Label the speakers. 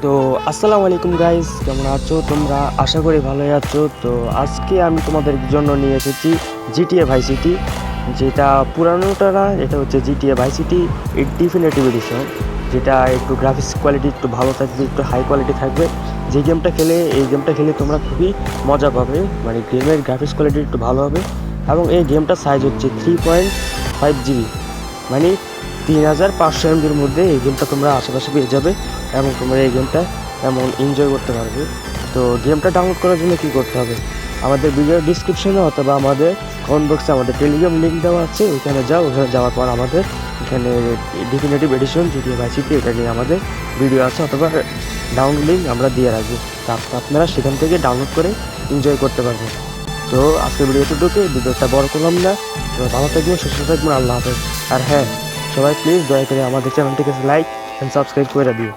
Speaker 1: তো আসসালামু আলাইকুম গাইস, কেমন আছো তোমরা? আশা করি ভালোই আছো। তো আজকে আমি তোমাদের জন্য নিয়ে এসেছি জিটিএ ভাই সিটি, যেটা পুরানোটা না, এটা হচ্ছে জিটিএ ভাই সিটি এর ডিফিনিটিভ এডিশন, যেটা একটু গ্রাফিক্স কোয়ালিটি একটু ভালো থাকবে, একটু হাই কোয়ালিটি থাকবে। যে গেমটা খেলে এই গেমটা খেলে তোমরা খুবই মজা পাবে, মানে গেমের গ্রাফিক্স কোয়ালিটি একটু ভালো হবে। এবং এই গেমটার সাইজ হচ্ছে 3.5 GB, মানে 3500 MBর মধ্যে এই গেমটা তোমরা আশেপাশে পেয়ে যাবে এবং তোমরা এই গেমটা এমন এনজয় করতে পারবে। তো গেমটা ডাউনলোড করার জন্য কী করতে হবে, আমাদের ভিডিওর ডিসক্রিপশনে অথবা আমাদের কমেন্ট বক্সে আমাদের টেলিগ্রাম লিঙ্ক দেওয়া আছে, ওইখানে যাও। ওখানে যাওয়ার পর আমাদের এখানে ডিফিনিটিভ এডিশন জিটিএ ভাই সিটি এটা নিয়ে আমাদের ভিডিও আছে অথবা ডাউনলোড লিঙ্ক আমরা দিয়ে রাখবো। তা আপনারা সেখান থেকে ডাউনলোড করে এনজয় করতে পারবেন। তো আজকের ভিডিও এতটুকু, ভিডিওটা বড় করলাম না। সবাই ভালো থাকবেন, সুস্থ থাকবেন, আল্লাহ হাফেজ। আর হ্যাঁ, সবাই প্লিজ দয়া করে আমাদের চ্যানেলটিকে লাইক অ্যান্ড সাবস্ক্রাইব করে দিও।